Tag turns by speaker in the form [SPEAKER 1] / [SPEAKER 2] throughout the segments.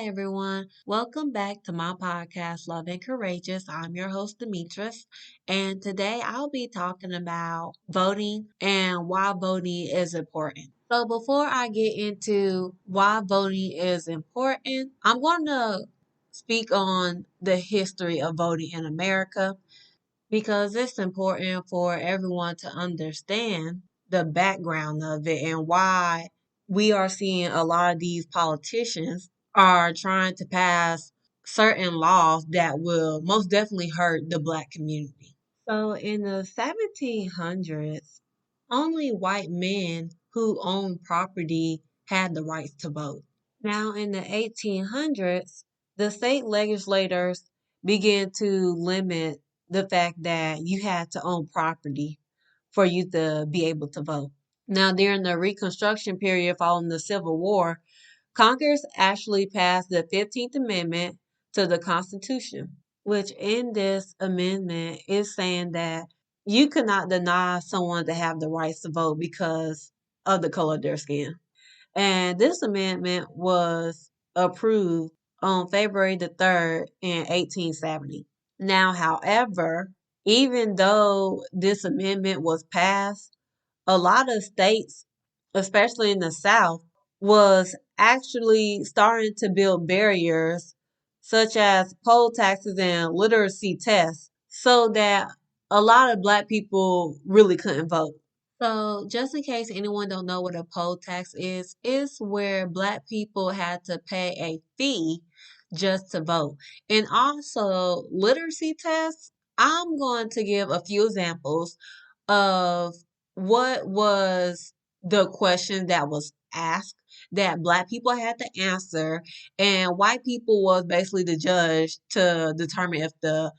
[SPEAKER 1] everyone. Welcome back to my podcast, Love and Courageous. I'm your host, Demetris, and today I'll be talking about voting and why voting is important. So, before I get into why voting is important, I'm going to speak on the history of voting in America because it's important for everyone to understand the background of it and why we are seeing a lot of these politicians are trying to pass certain laws that will most definitely hurt the black community. So in the 1700s, only white men who owned property had the rights to vote. Now in the 1800s, the state legislators began to limit the fact that you had to own property for you to be able to vote. Now, during the Reconstruction period following the Civil War, Congress actually passed the 15th Amendment to the Constitution, which in this amendment is saying that you could not deny someone to have the rights to vote because of the color of their skin. And this amendment was approved on February the 3rd in 1870. Now, however, even though this amendment was passed, a lot of states, especially in the South, was actually starting to build barriers such as poll taxes and literacy tests so that a lot of black people really couldn't vote. So, just in case anyone don't know what a poll tax is, it's where black people had to pay a fee just to vote. And also, literacy tests, I'm going to give a few examples of what was the question that was asked that black people had to answer, and white people was basically the judge to determine if the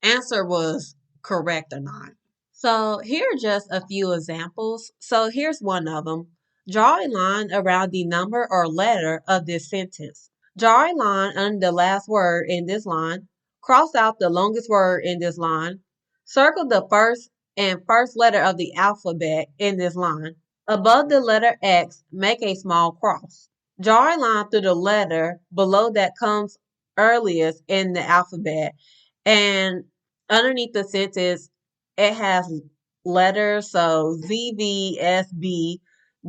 [SPEAKER 1] answer was correct or not. So here are just a few examples. So here's one of them. Draw a line around the number or letter of this sentence. Draw a line under the last word in this line. Cross out the longest word in this line. Circle the first letter of the alphabet in this line. Above the letter X, make a small cross. Draw a line through the letter below that comes earliest in the alphabet. And underneath the sentence, it has letters, so Z, V, S, B,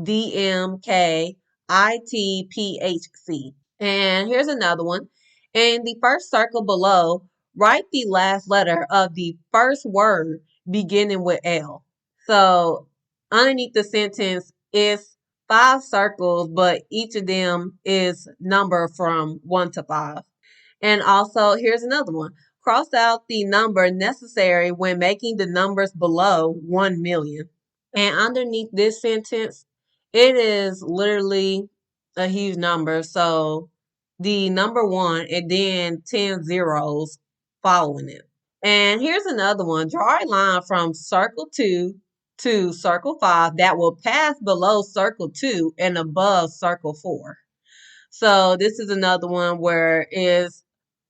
[SPEAKER 1] D, M, K, I, T, P, H, C. And here's another one. In the first circle below, write the last letter of the first word beginning with L. So underneath the sentence is five circles, but each of them is number from 1 to 5. And also, here's another one. Cross out the number necessary when making the numbers below 1 million. And underneath this sentence, it is literally a huge number. So the number one and then 10 zeros following it. And here's another one. Draw a line from circle 2 to circle 5 that will pass below circle 2 and above circle 4. So this is another one where it's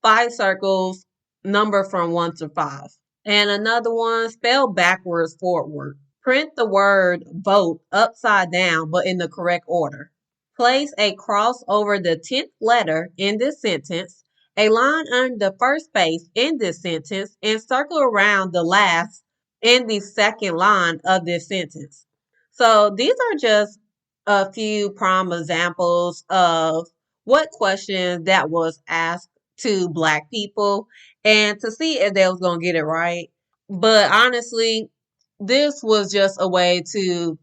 [SPEAKER 1] 5 circles, number from 1 to 5. And another one, spell backwards forward. Print the word vote upside down, but in the correct order. Place a cross over the 10th letter in this sentence, a line under the first space in this sentence, and circle around the last in the second line of this sentence. So these are just a few prime examples of what questions that was asked to black people and to see if they was going to get it right. But honestly, this was just a way to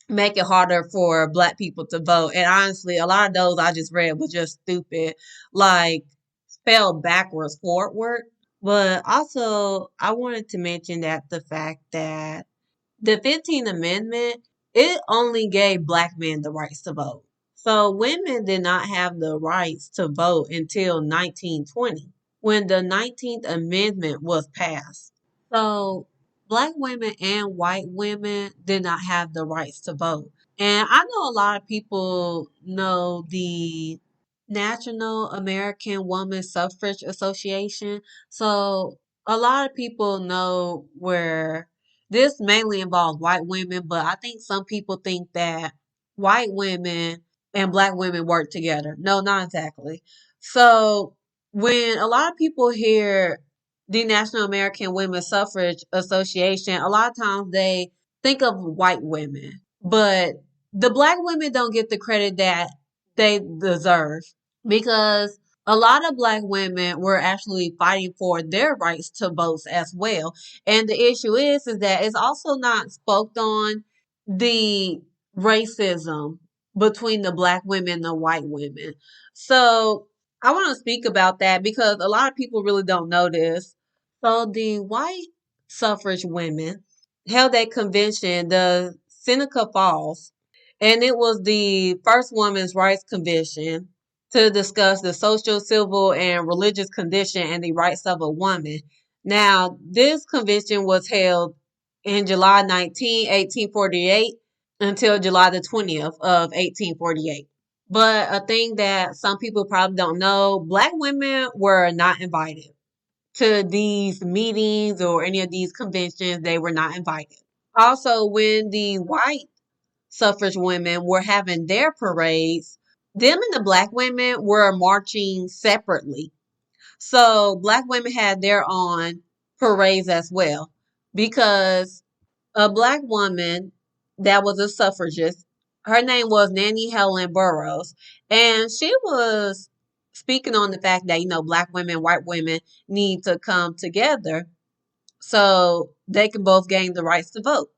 [SPEAKER 1] make it harder for black people to vote. And honestly, a lot of those I just read was just stupid, like spelled backwards forward. But also, I wanted to mention that the fact that the 15th Amendment, it only gave black men the rights to vote. So women did not have the rights to vote until 1920 when the 19th Amendment was passed. So black women and white women did not have the rights to vote. And I know a lot of people know the National American Woman Suffrage Association. So a lot of people know where this mainly involves white women, but I think some people think that white women and black women work together. No, not exactly. So when a lot of people hear the National American Women's Suffrage Association, a lot of times they think of white women, but the black women don't get the credit that they deserve because a lot of black women were actually fighting for their rights to vote as well. And the issue is that it's also not spoke on the racism between the black women and the white women. So I want to speak about that because a lot of people really don't know this. So the white suffrage women held a convention, the Seneca Falls, and it was the first women's rights convention to discuss the social, civil, and religious condition and the rights of a woman. Now, this convention was held in July 19, 1848 until July the 20th of 1848. But a thing that some people probably don't know, black women were not invited to these meetings or any of these conventions. They were not invited. Also, when the white suffrage women were having their parades, them and the black women were marching separately. So black women had their own parades as well because a black woman that was a suffragist, her name was Nanny Helen Burroughs, and she was speaking on the fact that, black women, white women need to come together so they can both gain the rights to vote.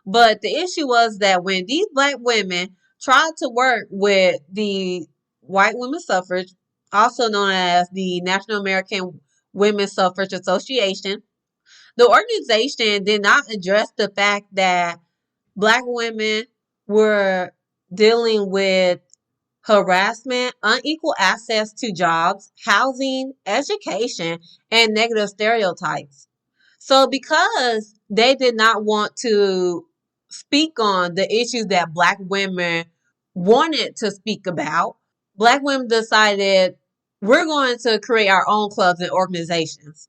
[SPEAKER 1] But the issue was that when these black women tried to work with the white women's suffrage, also known as the National American Women's Suffrage Association, the organization did not address the fact that black women were dealing with harassment, unequal access to jobs, housing, education, and negative stereotypes. So, because they did not want to speak on the issues that black women wanted to speak about, black women decided we're going to create our own clubs and organizations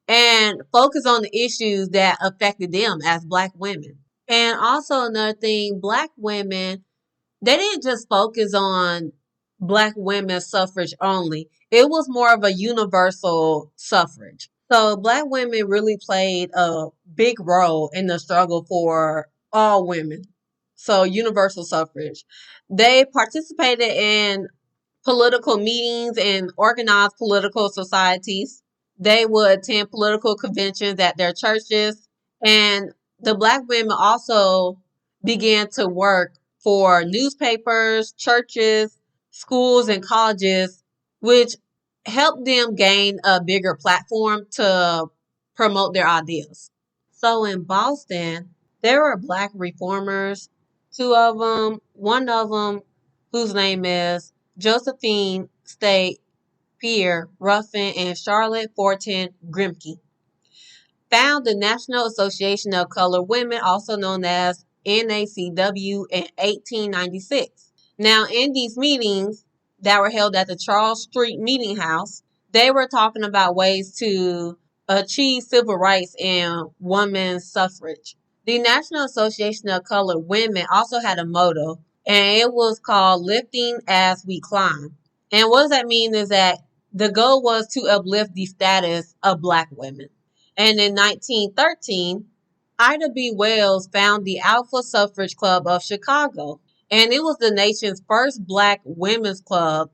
[SPEAKER 1] and focus on the issues that affected them as black women. And also another thing, black women, they didn't just focus on black women's suffrage only. It was more of a universal suffrage. So black women really played a big role in the struggle for all women. So universal suffrage. They participated in political meetings and organized political societies. They would attend political conventions at their churches. And the black women also began to work for newspapers, churches, schools, and colleges, which helped them gain a bigger platform to promote their ideas. So in Boston, there were black reformers, two of them, one of them whose name is Josephine State Pierre Ruffin and Charlotte Fortin Grimke, found the National Association of Colored Women, also known as NACW, in 1896. Now, in these meetings that were held at the Charles Street Meeting House, they were talking about ways to achieve civil rights and women's suffrage. The National Association of Colored Women also had a motto, and it was called Lifting as We Climb. And what does that mean is that the goal was to uplift the status of black women. And in 1913, Ida B. Wells found the Alpha Suffrage Club of Chicago. And it was the nation's first black women's club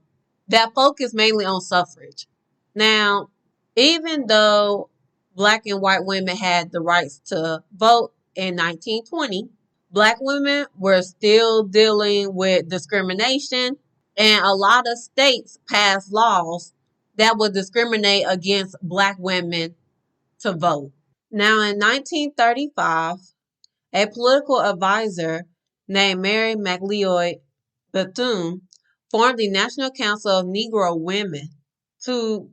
[SPEAKER 1] that focused mainly on suffrage. Now, even though black and white women had the rights to vote in 1920, black women were still dealing with discrimination, and a lot of states passed laws that would discriminate against black women to vote. Now, in 1935, a political advisor named Mary McLeod Bethune formed the National Council of Negro Women to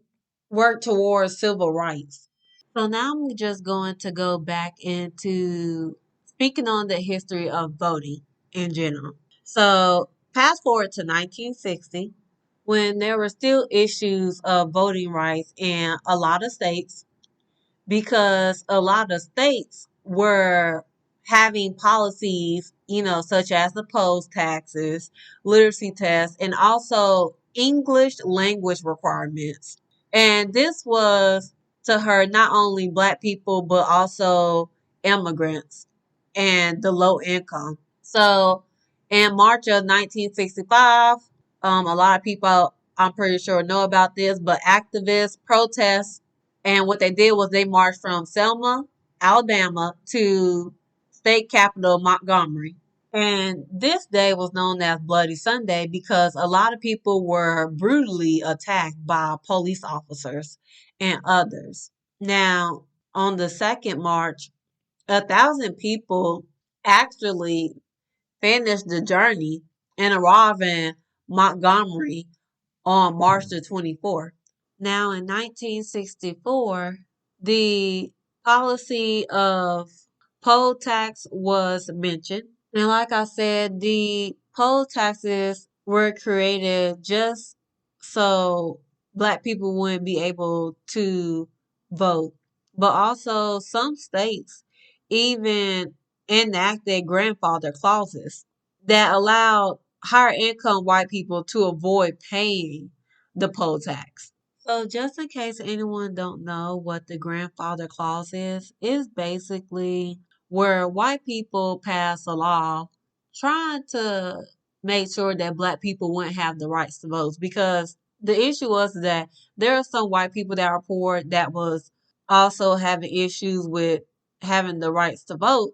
[SPEAKER 1] work towards civil rights. So now I'm just going to go back into speaking on the history of voting in general. So fast forward to 1960, when there were still issues of voting rights in a lot of states, because a lot of states were having policies, such as the poll taxes, literacy tests, and also English language requirements. And this was to hurt not only Black people, but also immigrants and the low income. So in March of 1965, a lot of people, I'm pretty sure, know about this, but activists protest, and what they did was they marched from Selma, Alabama, to state capital Montgomery. And this day was known as Bloody Sunday because a lot of people were brutally attacked by police officers and others. Now, on the second march, 1,000 people actually finished the journey and arrived in Montgomery on March the 24th. Now, in 1964, the policy of poll tax was mentioned. And like I said, the poll taxes were created just so Black people wouldn't be able to vote. But also, some states even enacted grandfather clauses that allowed higher income white people to avoid paying the poll tax. So just in case anyone don't know what the grandfather clause is basically where white people pass a law trying to make sure that Black people wouldn't have the rights to vote, because the issue was that there are some white people that are poor that was also having issues with having the rights to vote,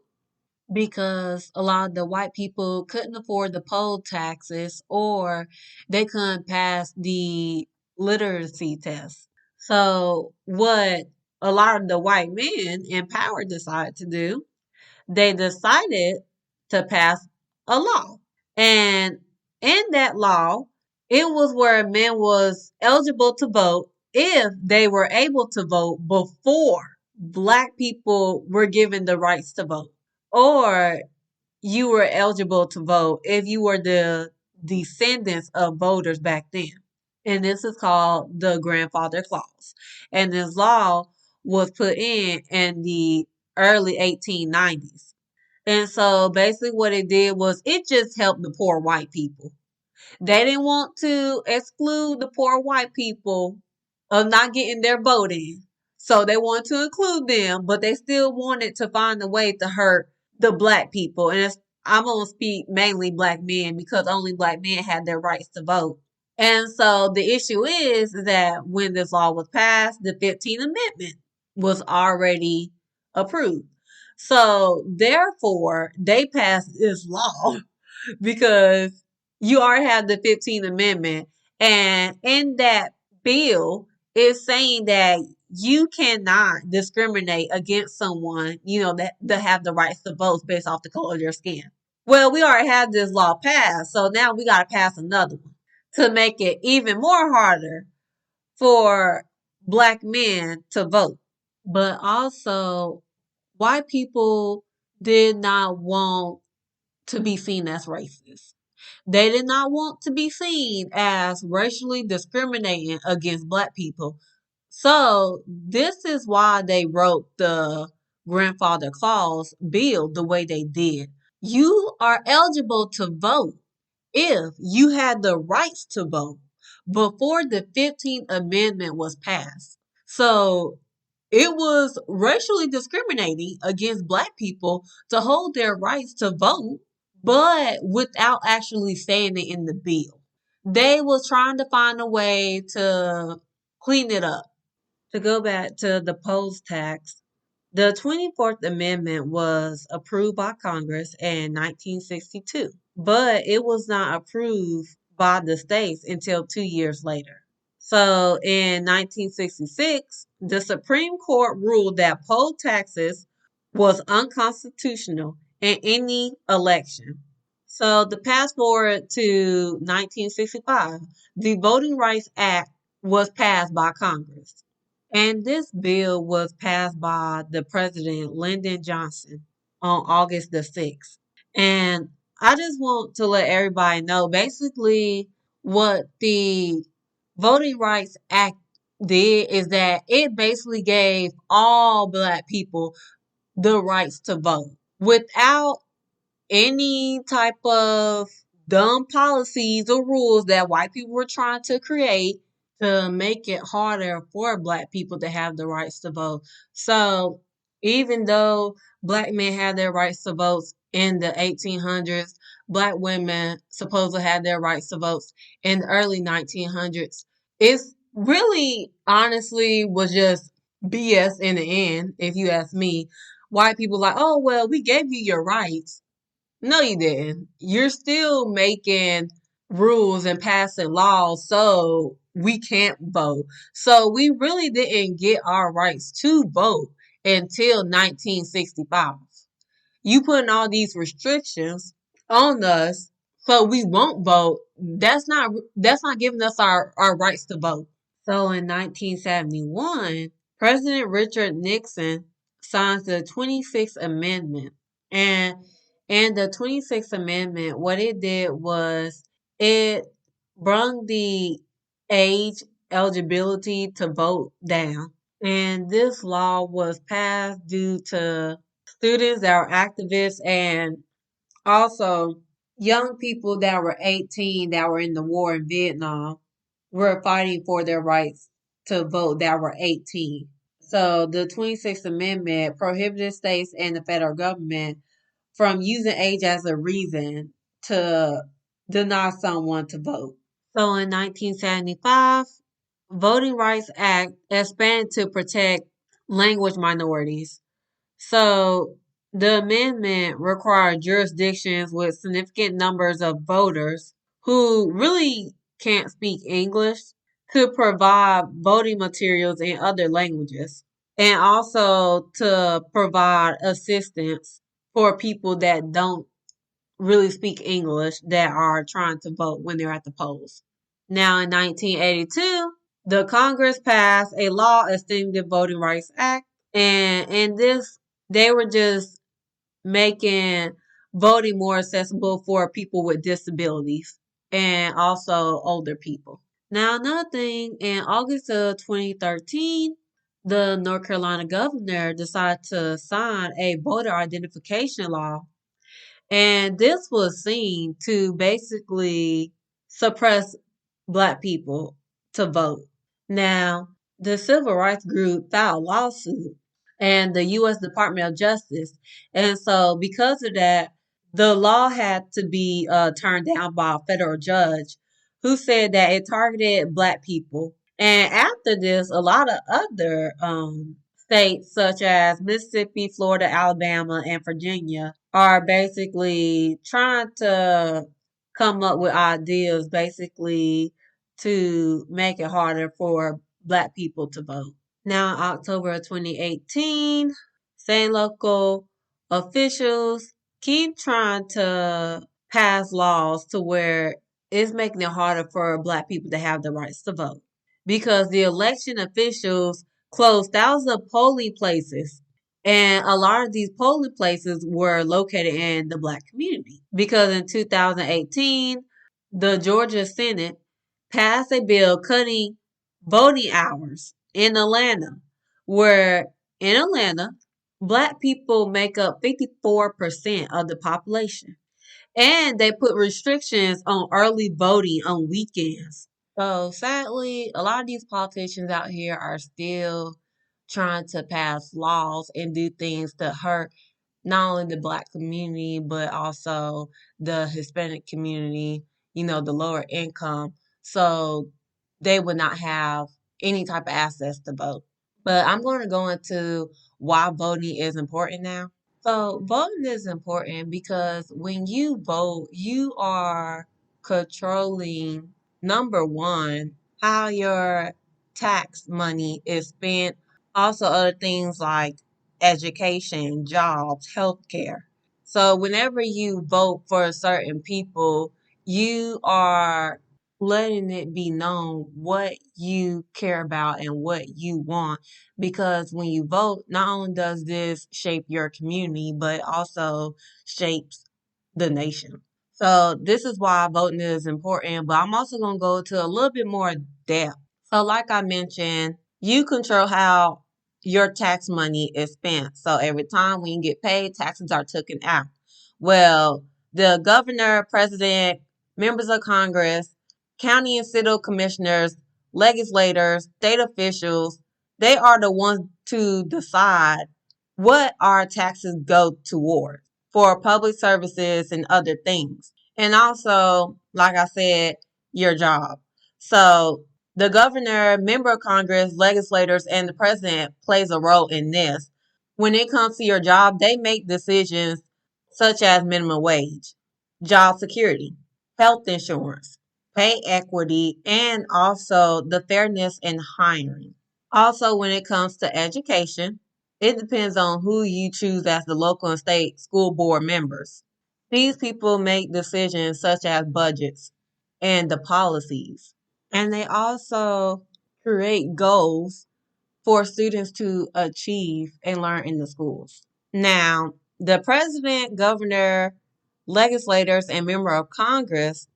[SPEAKER 1] because a lot of the white people couldn't afford the poll taxes or they couldn't pass the literacy test. So what a lot of the white men in power decided to do, they decided to pass a law. And in that law, it was where men was eligible to vote if they were able to vote before Black people were given the rights to vote, or you were eligible to vote if you were the descendants of voters back then. And this is called the grandfather clause. And this law was put in the early 1890s. And so basically what it did was it just helped the poor white people. They didn't want to exclude the poor white people of not getting their vote in. So they wanted to include them, but they still wanted to find a way to hurt the Black people. And I'm going to speak mainly Black men because only Black men had their rights to vote. And so the issue is that when this law was passed, the 15th Amendment was already approved. So therefore, they passed this law because you already have the 15th Amendment. And in that bill, it's saying that you cannot discriminate against someone, that have the rights to vote based off the color of their skin. Well, we already have this law passed, so now we got to pass another one to make it even more harder for Black men to vote. But also, white people did not want to be seen as racist. They did not want to be seen as racially discriminating against Black people. So, this is why they wrote the grandfather clause bill the way they did. You are eligible to vote if you had the rights to vote before the 15th Amendment was passed. So it was racially discriminating against Black people to hold their rights to vote, but without actually saying it in the bill. They was trying to find a way to clean it up. To go back to the poll tax, the 24th Amendment was approved by Congress in 1962, but it was not approved by the states until 2 years later. So in 1966, the Supreme Court ruled that poll taxes was unconstitutional in any election. So the pass forward to 1965, the Voting Rights Act was passed by Congress. And this bill was passed by the President Lyndon Johnson on August the 6th. And I just want to let everybody know basically what the Voting Rights Act did is that it basically gave all Black people the rights to vote without any type of dumb policies or rules that white people were trying to create to make it harder for black people to have the rights to vote. So even though black men had their rights to vote in the 1800s, black women supposed to have their rights to vote in the early 1900s. It's really honestly was just BS in the end, if you ask me. White people like, oh well, we gave you your rights. No, you didn't. You're still making rules and passing laws so we can't vote. So we really didn't get our rights to vote until 1965. You putting all these restrictions on us so we won't vote. That's not giving us our rights to vote. So in 1971, President Richard Nixon signs the 26th Amendment. And in the 26th Amendment, what it did was it brung the age eligibility to vote down. And this law was passed due to students that were activists and also young people that were 18 that were in the war in Vietnam were fighting for their rights to vote that were 18. So the 26th Amendment prohibited states and the federal government from using age as a reason to deny someone to vote. So in 1975, Voting Rights Act expanded to protect language minorities. So the amendment required jurisdictions with significant numbers of voters who really can't speak English to provide voting materials in other languages and also to provide assistance for people that don't really speak English that are trying to vote when they're at the polls. Now in 1982, the Congress passed a law extending the Voting Rights Act, and in this they were just making voting more accessible for people with disabilities and also older people. Now, another thing, in August of 2013, the North Carolina governor decided to sign a voter identification law, and this was seen to basically suppress black people to vote. Now, the civil rights group filed a lawsuit and the U.S. Department of Justice. And so, because of that, the law had to be turned down by a federal judge who said that it targeted black people. And after this, a lot of other states, such as Mississippi, Florida, Alabama, and Virginia, are basically trying to come up with ideas basically to make it harder for black people to vote. Now, in October of 2018, state and local officials keep trying to pass laws to where it's making it harder for black people to have the rights to vote because the election officials closed thousands of polling places. And a lot of these polling places were located in the black community because in 2018, the Georgia Senate passed a bill cutting voting hours in Atlanta, where in Atlanta, black people make up 54% of the population. And they put restrictions on early voting on weekends. So sadly, a lot of these politicians out here are still trying to pass laws and do things to hurt not only the black community, but also the Hispanic community, the lower income. So they would not have any type of access to vote. But I'm going to go into why voting is important now. So voting is important because when you vote, you are controlling, number one, how your tax money is spent. Also other things like education, jobs, healthcare. So whenever you vote for certain people, you are letting it be known what you care about and what you want, because when you vote, not only does this shape your community, but also shapes the nation. So this is why voting is important, but I'm also going to go to a little bit more depth. So like I mentioned, you control how your tax money is spent. So every time when you get paid, taxes are taken out. Well, the governor, president, members of Congress, county and city commissioners, legislators, state officials, they are the ones to decide what our taxes go toward for public services and other things. And also, like I said, your job. So the governor, member of Congress, legislators, and the president plays a role in this. When it comes to your job, they make decisions such as minimum wage, job security, health insurance, pay equity, and also the fairness in hiring. Also, when it comes to education, it depends on who you choose as the local and state school board members. These people make decisions such as budgets and the policies. And they also create goals for students to achieve and learn in the schools. Now, the president, governor, legislators, and member of Congress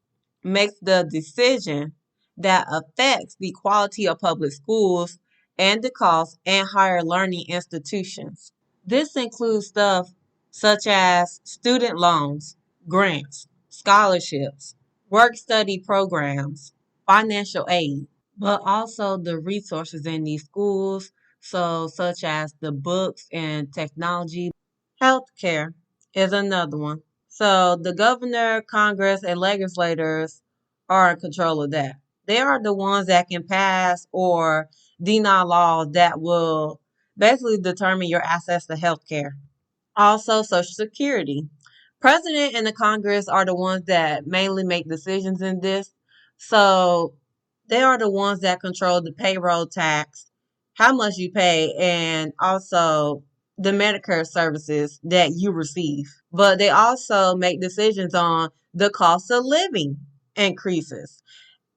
[SPEAKER 1] makes the decision that affects the quality of public schools and the cost and higher learning institutions. This includes stuff such as student loans, grants, scholarships, work study programs, financial aid, but also the resources in these schools, so such as the books and technology. Healthcare is another one. So the governor, Congress, and legislators are in control of that. They are the ones that can pass or deny laws that will basically determine your access to healthcare. Also, Social Security. President and the Congress are the ones that mainly make decisions in this. So they are the ones that control the payroll tax, how much you pay, and also the Medicare services that you receive. But they also make decisions on the cost of living increases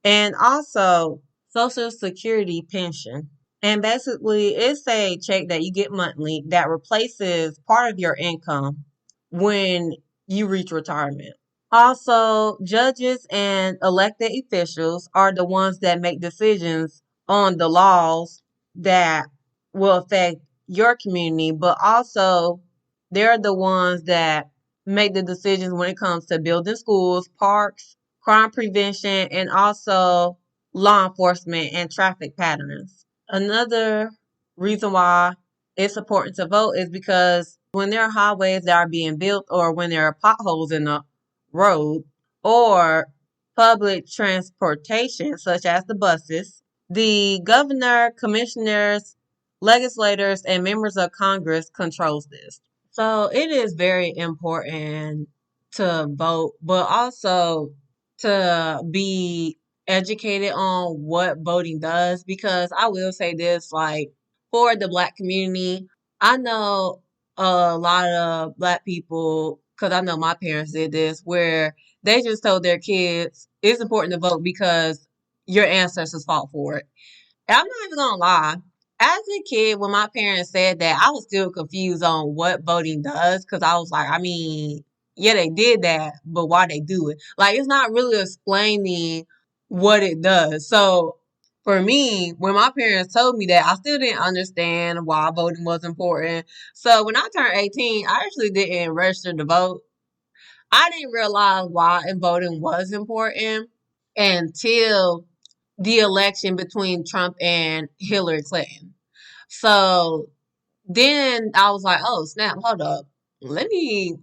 [SPEAKER 1] and also Social Security pension. And basically, it's a check that you get monthly that replaces part of your income when you reach retirement. Also, judges and elected officials are the ones that make decisions on the laws that will affect your community, but also they're the ones that make the decisions when it comes to building schools, parks, crime prevention, and also law enforcement and traffic patterns. Another reason why it's important to vote is because when there are highways that are being built or when there are potholes in the road or public transportation such as the buses, the governor, commissioners, legislators, and members of Congress controls this. So it is very important to vote, but also to be educated on what voting does because I will say this like for the black community, I know a lot of black people because I know my parents did this where they just told their kids it's important to vote because your ancestors fought for it. I'm not even gonna lie. As a kid, when my parents said that, I was still confused on what voting does because I was like, I mean, yeah, they did that, but why they do it? Like, it's not really explaining what it does. So, for me, when my parents told me that, I still didn't understand why voting was important. So, when I turned 18, I actually didn't register to vote. I didn't realize why voting was important until the election between Trump and Hillary Clinton. So then I was like, oh snap, hold up. Let me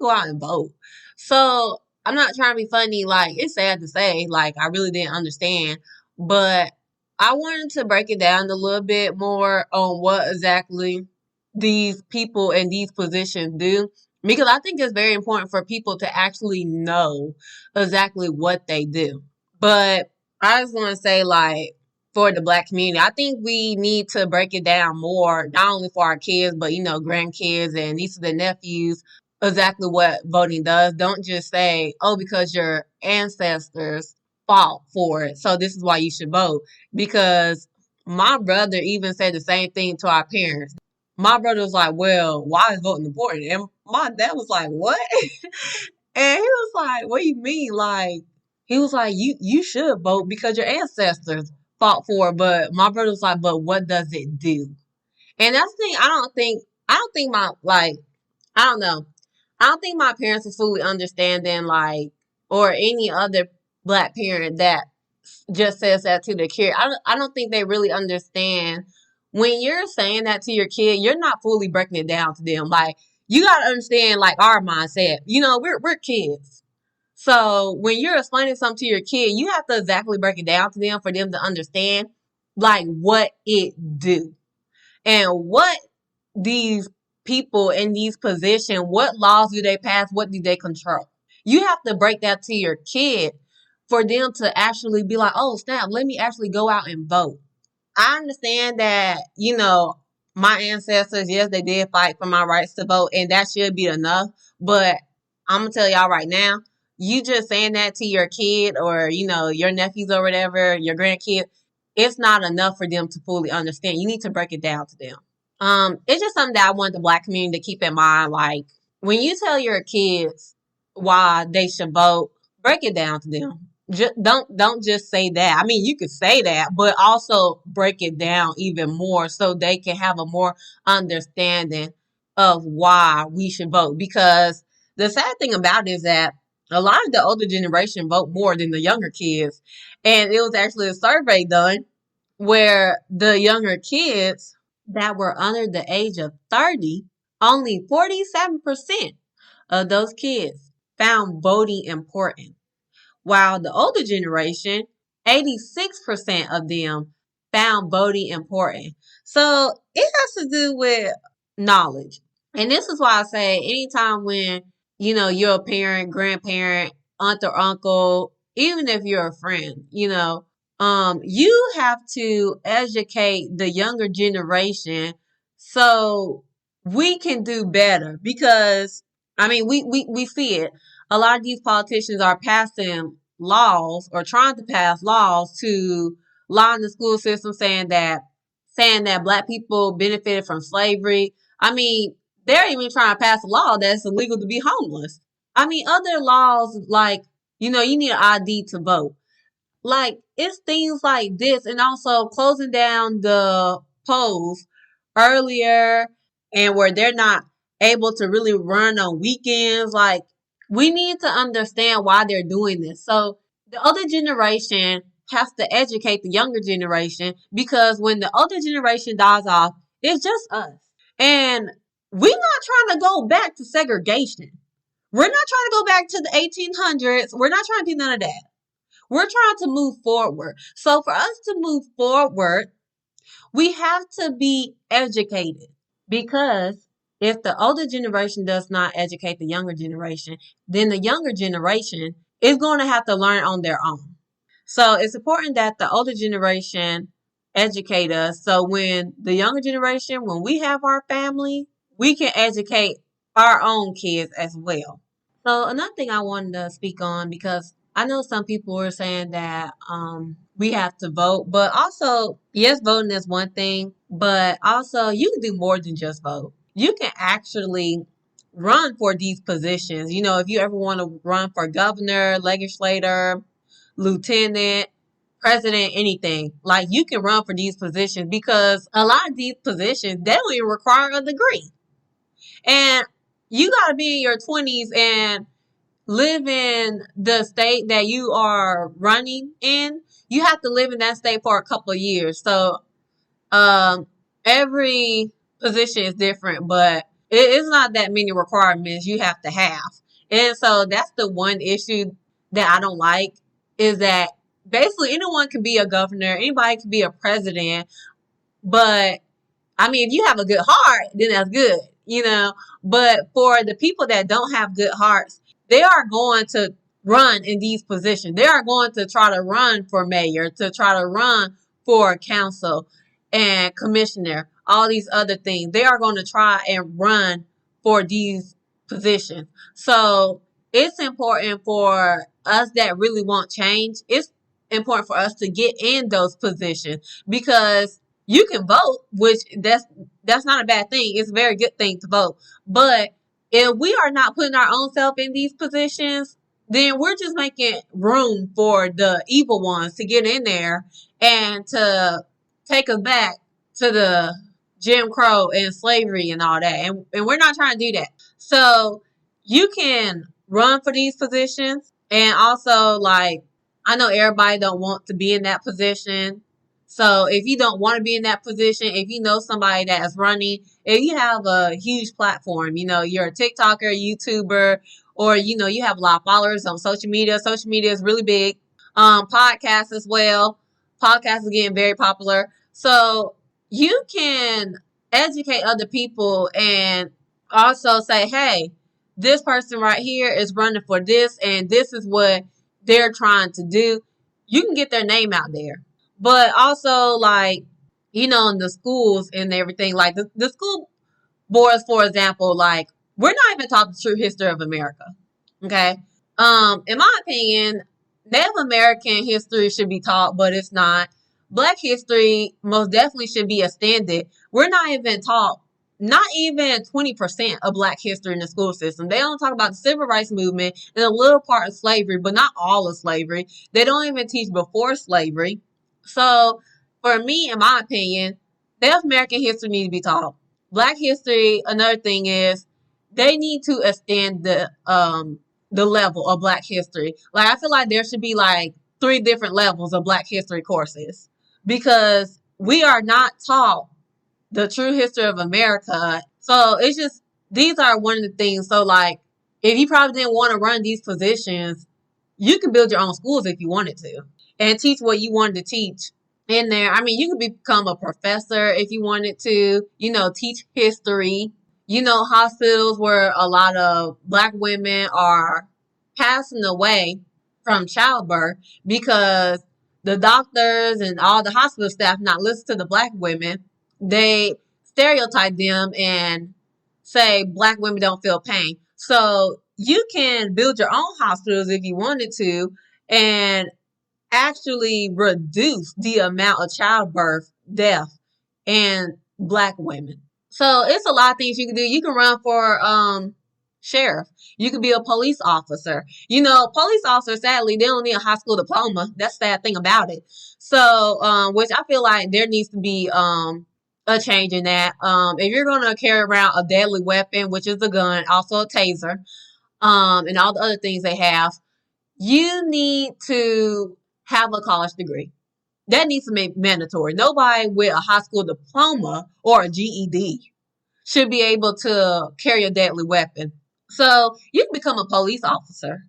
[SPEAKER 1] go out and vote. So I'm not trying to be funny, like it's sad to say, like I really didn't understand, but I wanted to break it down a little bit more on what exactly these people in these positions do. Because I think it's very important for people to actually know exactly what they do. But I just want to say, like, for the black community, I think we need to break it down more, not only for our kids, but grandkids and nieces and nephews, exactly what voting does. Don't just say, oh, because your ancestors fought for it, so this is why you should vote. Because my brother even said the same thing to our parents. My brother was like, well, why is voting important? And my dad was like, what? And he was like, what do you mean? Like, he was like, you should vote because your ancestors fought for it. But my brother was like, but what does it do? And that's the thing, I don't think my, like, I don't know. I don't think my parents are fully understanding, like, or any other black parent that just says that to the kid. I don't think they really understand when you're saying that to your kid, you're not fully breaking it down to them. Like, you gotta understand, like, our mindset. We're kids. So when you're explaining something to your kid, you have to exactly break it down to them for them to understand like what it do and what these people in these positions, what laws do they pass, what do they control. You have to break that to your kid for them to actually be like, oh snap, let me actually go out and vote. I understand that, my ancestors, yes, they did fight for my rights to vote, and that should be enough. But I'm gonna tell y'all right now, you just saying that to your kid or, your nephews or whatever, your grandkids, it's not enough for them to fully understand. You need to break it down to them. It's just something that I want the black community to keep in mind. Like, when you tell your kids why they should vote, break it down to them. Just don't just say that. I mean, you could say that, but also break it down even more so they can have a more understanding of why we should vote. Because the sad thing about it is that a lot of the older generation vote more than the younger kids. And it was actually a survey done where the younger kids that were under the age of 30, only 47% of those kids found voting important. While the older generation, 86% of them found voting important. So it has to do with knowledge. And this is why I say anytime when, you're a parent, grandparent, aunt or uncle, even if you're a friend, you have to educate the younger generation so we can do better. Because I mean we see it. A lot of these politicians are passing laws or trying to pass laws to line the school system saying that black people benefited from slavery. I mean, they're even trying to pass a law that's illegal to be homeless. I mean, other laws like, you need an ID to vote. Like, it's things like this, and also closing down the polls earlier and where they're not able to really run on weekends. Like, we need to understand why they're doing this. So the older generation has to educate the younger generation, because when the older generation dies off, it's just us. And we're not trying to go back to segregation. We're not trying to go back to the 1800s. We're not trying to do none of that. We're trying to move forward. So for us to move forward, we have to be educated, because if the older generation does not educate the younger generation, then the younger generation is going to have to learn on their own. So it's important that the older generation educate us. So when the younger generation, when we have our family, we can educate our own kids as well. So another thing I wanted to speak on, because I know some people were saying that we have to vote, but also, yes, voting is one thing, but also you can do more than just vote. You can actually run for these positions. If you ever want to run for governor, legislator, lieutenant, president, anything, like, you can run for these positions, because a lot of these positions, they don't even require a degree. And you got to be in your 20s and live in the state that you are running in. You have to live in that state for a couple of years. So every position is different, but it's not that many requirements you have to have. And so that's the one issue that I don't like, is that basically anyone can be a governor, anybody can be a president, but I mean, if you have a good heart, then that's good. But for the people that don't have good hearts, they are going to run in these positions. They are going to try to run for mayor, to try to run for council and commissioner, all these other things. They are going to try and run for these positions. So it's important for us that really want change. It's important for us to get in those positions, because you can vote, which that's not a bad thing. It's a very good thing to vote. But if we are not putting our own self in these positions, then we're just making room for the evil ones to get in there and to take us back to the Jim Crow and slavery and all that. And we're not trying to do that. So you can run for these positions And also, like, I know everybody don't want to be in that position. So if you don't want to be in that position, if you know somebody that is running, if you have a huge platform, you're a TikToker, YouTuber, or you have a lot of followers on social media. Social media is really big. Podcasts as well. Podcasts are getting very popular. So you can educate other people and also say, hey, this person right here is running for this, and this is what they're trying to do. You can get their name out there. But also, like, in the schools and everything, like the school boards, for example, like, we're not even taught the true history of America. Okay. In my opinion, Native American history should be taught, but it's not. Black history most definitely should be extended. We're not even taught, not even 20% of Black history in the school system. They don't talk about the civil rights movement and a little part of slavery, but not all of slavery. They don't even teach before slavery. So, for me, in my opinion, Native American history needs to be taught. Black history, another thing is they need to extend the level of Black history. Like, I feel like there should be like three different levels of Black history courses because we are not taught the true history of America. So it's just, these are one of the things. So, like, if you probably didn't want to run these positions, you can build your own schools if you wanted to and teach what you wanted to teach in there. I mean, you could become a professor if you wanted to, teach history. Hospitals where a lot of Black women are passing away from childbirth because the doctors and all the hospital staff not listen to the Black women. They stereotype them and say Black women don't feel pain. So you can build your own hospitals if you wanted to and actually reduce the amount of childbirth death in Black women. So it's a lot of things you can do. You can run for sheriff. You could be a police officer. Police officers, sadly, they don't need a high school diploma. That's the sad thing about it. So, which I feel like there needs to be a change in that. If you're gonna carry around a deadly weapon, which is a gun, also a taser, and all the other things they have, you need to have a college degree. That needs to be mandatory. Nobody with a high school diploma or a GED should be able to carry a deadly weapon. So you can become a police officer.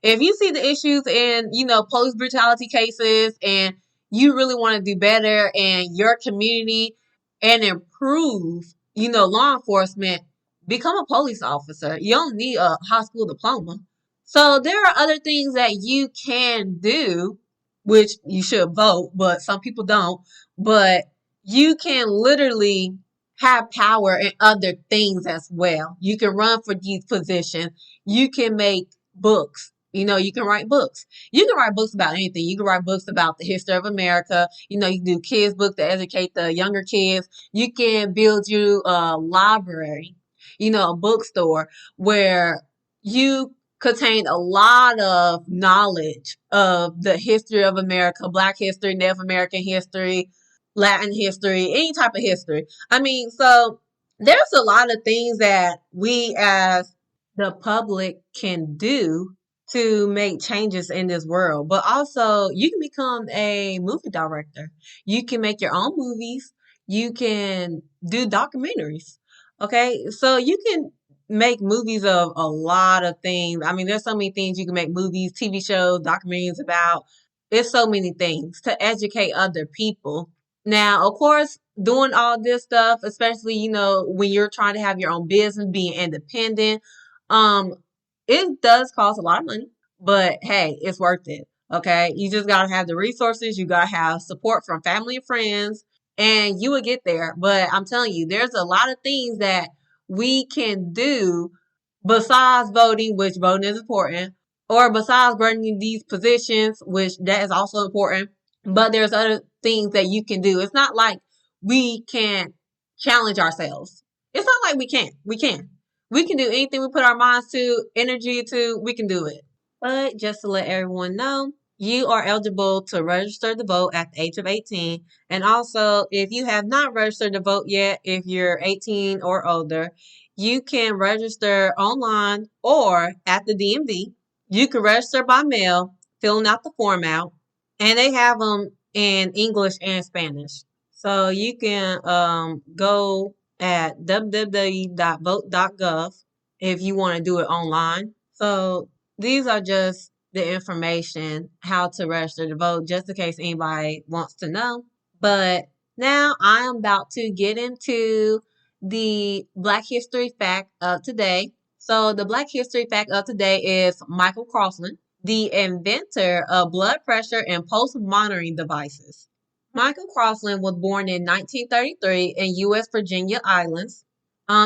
[SPEAKER 1] If you see the issues in, police brutality cases and you really want to do better in your community and improve, law enforcement, become a police officer. You don't need a high school diploma. So there are other things that you can do, which you should vote, but some people don't. But you can literally have power in other things as well. You can run for these positions. You can make books. You can write books. You can write books about anything. You can write books about the history of America. You can do kids' books to educate the younger kids. You can build you a library, a bookstore where you contain a lot of knowledge of the history of America, Black history, Native American history, Latin history, any type of history. I mean, so there's a lot of things that we as the public can do to make changes in this world. But also, you can become a movie director. You can make your own movies. You can do documentaries. Okay, so you can make movies of a lot of things. I mean, there's so many things you can make movies, TV shows, documentaries about. It's so many things to educate other people. Now, of course, doing all this stuff, especially, when you're trying to have your own business, being independent, um, it does cost a lot of money, but hey, it's worth it. Okay. You just gotta have the resources, you gotta have support from family and friends, and you will get there. But I'm telling you, there's a lot of things that we can do besides voting, which voting is important, or besides running these positions, which that is also important. But there's other things that you can do. It's not like we can't challenge ourselves. It's not like we can't. We can. We can do anything we put our minds to, energy to, we can do it. But just to let everyone know, you are eligible to register to vote at the age of 18. And also, if you have not registered to vote yet, if you're 18 or older, you can register online or at the DMV. You can register by mail, filling out the form out, and they have them in English and Spanish. So you can go at www.vote.gov if you want to do it online. So these are just the information how to register to vote, just in case anybody wants to know. But now I am about to get into the Black History fact of today. So the Black History fact of today is Michael Croslin, the inventor of blood pressure and pulse monitoring devices. Michael Croslin was born in 1933 in U.S. Virginia Islands.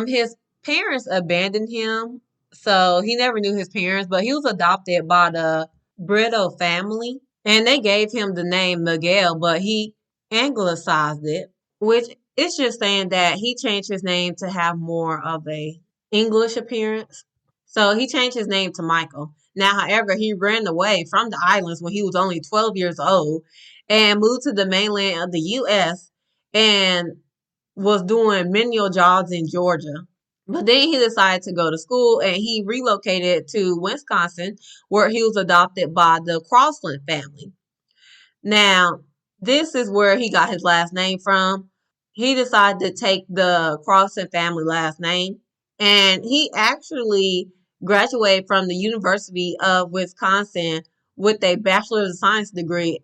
[SPEAKER 1] His parents abandoned him, so he never knew his parents, but he was adopted by the Brito family, and they gave him the name Miguel, but he anglicized it, which is just saying that he changed his name to have more of a English appearance. So he changed his name to Michael. Now, however, he ran away from the islands when he was only 12 years old and moved to the mainland of the U.S. and was doing menial jobs in Georgia. But then he decided to go to school and he relocated to Wisconsin where he was adopted by the Croslin family. Now, this is where he got his last name from. He decided to take the Croslin family last name, and he actually graduated from the University of Wisconsin with a Bachelor of Science degree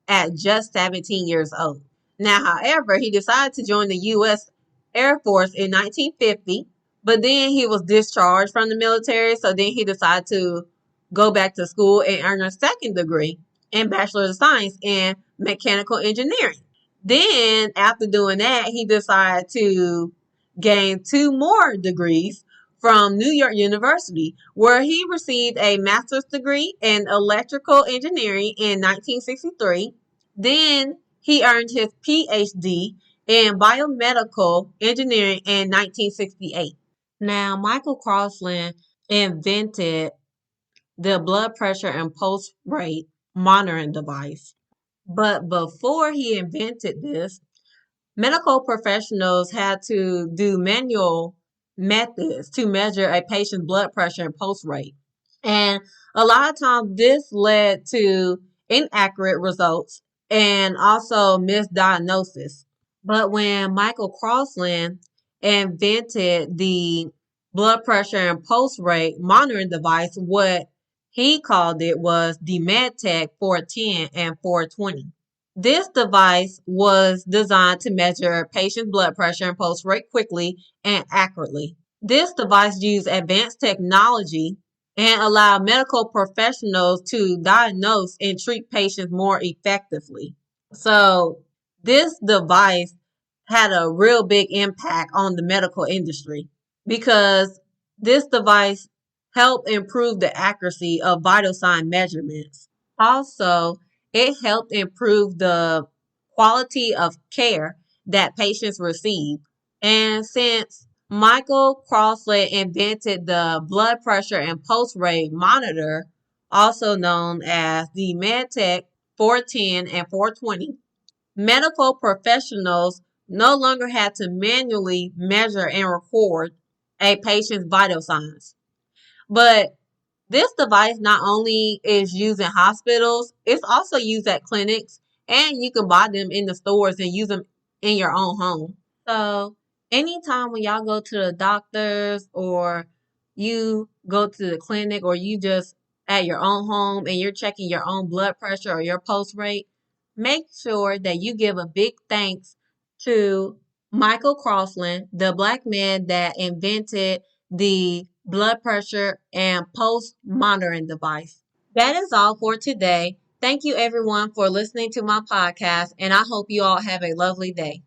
[SPEAKER 1] at just 17 years old. Now, however, he decided to join the U.S. Air Force in 1950, but then he was discharged from the military, so then he decided to go back to school and earn a second degree and Bachelor of Science in Mechanical Engineering. Then, after doing that, he decided to gain two more degrees from New York University, where he received a master's degree in electrical engineering in 1963. Then he earned his PhD in biomedical engineering in 1968. Now, Michael Croslin invented the blood pressure and pulse rate monitoring device. But before he invented this, medical professionals had to do manual methods to measure a patient's blood pressure and pulse rate. And a lot of times this led to inaccurate results and also misdiagnosis. But when Michael Croslin invented the blood pressure and pulse rate monitoring device, what he called it was the MedTech 410 and 420. This device was designed to measure patients' blood pressure and pulse rate quickly and accurately. This device used advanced technology and allowed medical professionals to diagnose and treat patients more effectively. So, this device had a real big impact on the medical industry because this device helped improve the accuracy of vital sign measurements. Also, it helped improve the quality of care that patients receive. And since Michael Croslin invented the blood pressure and pulse rate monitor, also known as the MedTech 410 and 420, medical professionals no longer had to manually measure and record a patient's vital signs. But this device not only is used in hospitals, it's also used at clinics, and you can buy them in the stores and use them in your own home. So, anytime when y'all go to the doctors or you go to the clinic or you just at your own home and you're checking your own blood pressure or your pulse rate, make sure that you give a big thanks to Michael Croslin, the black man that invented the blood pressure and pulse monitoring device. That is all for today. Thank you everyone for listening to my podcast, and I hope you all have a lovely day.